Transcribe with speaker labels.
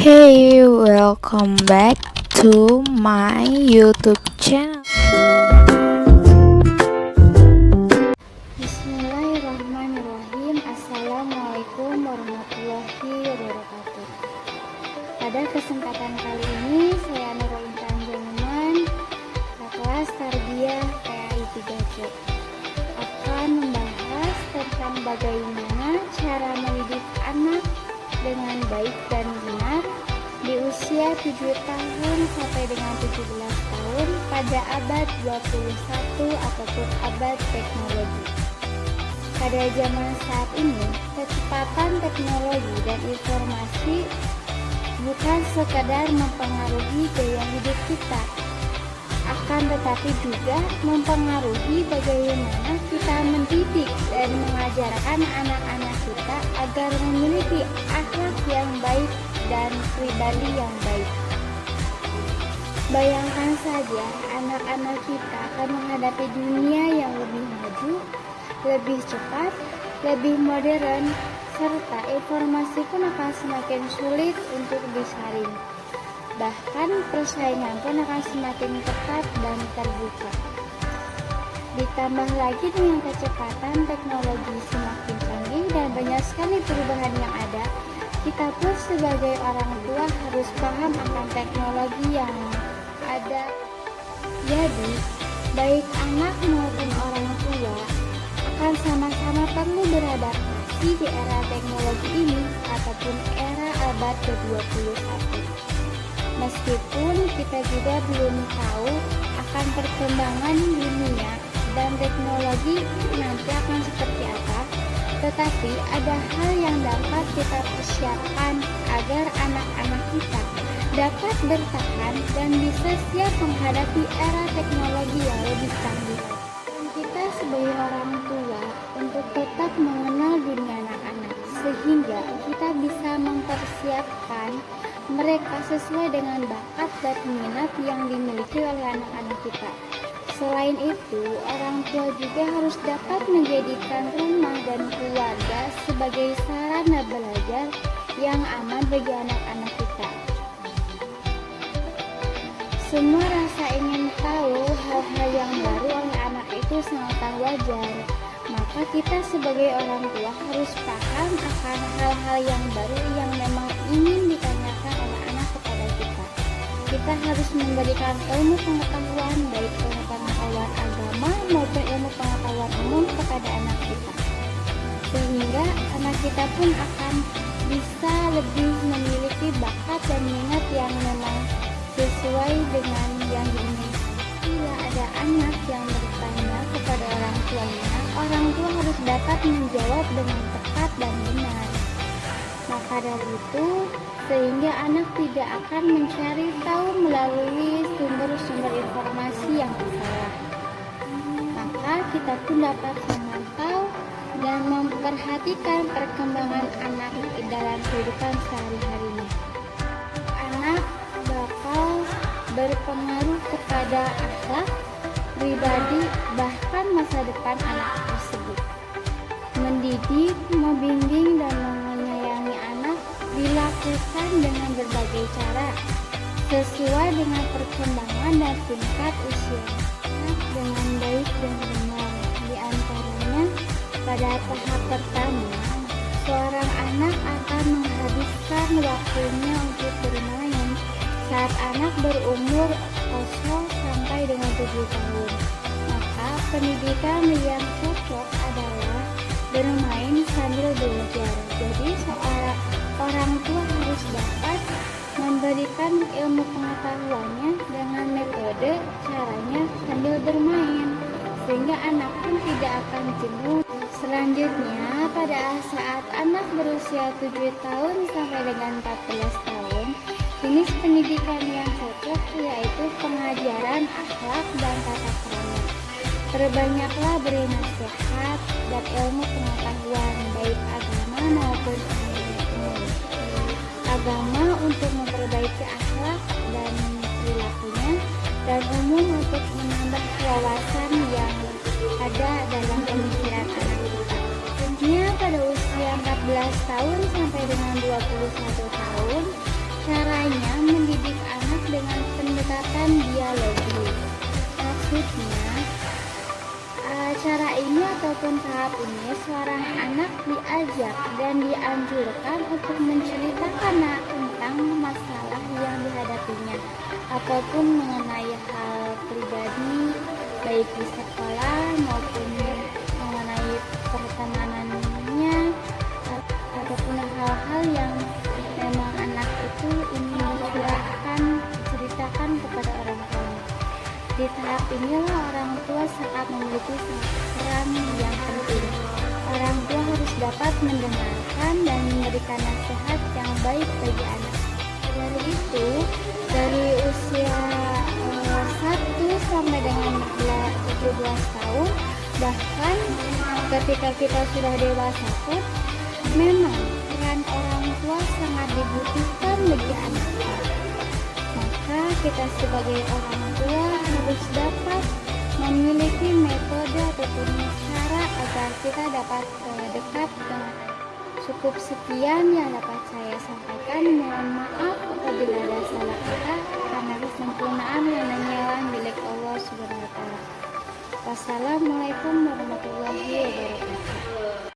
Speaker 1: Hey, welcome back to my YouTube channel.
Speaker 2: Bismillahirrahmanirrahim. Assalamualaikum warahmatullahi wabarakatuh. Pada kesempatan kali ini saya Nurul Intan Jainuman, kelas Tarbiyah PAI 3C, akan membahas tentang bagaimana cara mendidik anak dengan baik dan benar di usia 7 tahun sampai dengan 17 tahun pada abad 21 ataupun abad teknologi. Pada zaman saat ini, kecepatan teknologi dan informasi bukan sekadar mempengaruhi gaya hidup kita, akan tetapi juga mempengaruhi bagaimana kita mendidik dan mengajarkan anak-anak kita agar memiliki akhlak yang baik dan pribadi yang baik. Bayangkan saja anak-anak kita akan menghadapi dunia yang lebih maju, lebih cepat, lebih modern, serta informasi pun akan semakin sulit untuk disaring. Bahkan persaingan pun akan semakin ketat dan terbuka. Ditambah lagi dengan kecepatan teknologi semakin canggih dan banyak sekali perubahan yang ada, kita pun sebagai orang tua harus paham akan teknologi yang ada. Jadi, baik anak maupun orang tua akan sama-sama perlu beradaptasi di era teknologi ini ataupun era abad ke-21. Meskipun kita juga belum tahu akan perkembangan dunia dan teknologi nanti akan seperti apa, tetapi ada hal yang dapat kita persiapkan agar anak-anak kita dapat bertahan dan bisa siap menghadapi era teknologi yang lebih canggih. Dan kita sebagai orang tua untuk tetap mengenal dunia anak-anak sehingga kita bisa mempersiapkan mereka sesuai dengan bakat dan minat yang dimiliki oleh anak-anak kita. Selain itu, orang tua juga harus dapat menjadikan rumah dan keluarga sebagai sarana belajar yang aman bagi anak-anak kita. Semua rasa ingin tahu hal-hal yang baru oleh anak itu sangatlah wajar. Maka kita sebagai orang tua harus paham akan hal-hal yang baru yang memang ingin ditanyakan oleh anak kepada kita. Kita harus memberikan ilmu pengetahuan, baik ilmu pengetahuan agama maupun ilmu pengetahuan umum kepada anak kita, sehingga anak kita pun akan bisa lebih memiliki bakat dan minat yang memang sesuai dengan yang diinginkan. Bila ada anak yang bertanya kepada orang tuanya, orang tua harus dapat menjawab dengan tepat dan benar. Maka dari itu, sehingga anak tidak akan mencari tahu melalui sumber-sumber informasi yang salah. Maka kita pun dapat memantau dan memperhatikan perkembangan anak dalam kehidupan sehari-harinya. Anak bakal berpengaruh kepada akhlak, pribadi, bahkan masa depan anak tersebut. Mendidik, membimbing, dan menyayangi anak dilakukan dengan berbagai cara sesuai dengan perkembangan dan tingkat usia anak dengan baik dan benar. Di antaranya, pada tahap pertama, seorang anak akan menghabiskan waktunya untuk bermain saat anak berumur 0 sampai dengan 7 tahun. Maka pendidikan yang cocok adalah bermain sambil belajar. Jadi seorang orang tua harus dapat memberikan ilmu pengetahuannya dengan metode caranya sambil bermain, sehingga anak pun tidak akan jenuh. Selanjutnya, pada saat anak berusia 7 tahun sampai dengan 14 tahun, jenis pendidikan yang cocok yaitu pengajaran akhlak dan tata krama. Perbanyaklah beri nasihat dan ilmu pengetahuan baik agama maupun umum. Agama untuk memperbaiki akhlak dan perilakunya, dan umum untuk menambah wawasan yang ada dalam pemikiran anak kita. Tentunya pada usia 14 tahun sampai dengan 21 tahun, cara tahapan tahap ini, seorang anak diajak dan dianjurkan untuk menceritakan tentang masalah yang dihadapinya ataupun mengenai hal pribadi, baik di sekolah maupun mengenai pertemanannya ataupun hal-hal yang memang anak itu ingin diceritakan kepada orang tuanya. Di tahap inilah orang tua sangat memiliki peran yang penting. Orang tua harus dapat mendengarkan dan memberikan nasihat yang baik bagi anak. Dari itu, dari usia 1 sampai dengan 17 tahun, bahkan ketika kita sudah dewasa pun, memang peran orang tua sangat dibutuhkan bagi anak. Maka kita sebagai orang tua harus dapat memiliki metode ataupun cara agar kita dapat dekat dengan anak. Cukup sekian yang dapat saya sampaikan. Mohon maaf apabila ada salah kata, karena kesempurnaan yang hanyalah milik Allah Subhanahu wa Ta'ala. Wassalamualaikum warahmatullahi wabarakatuh.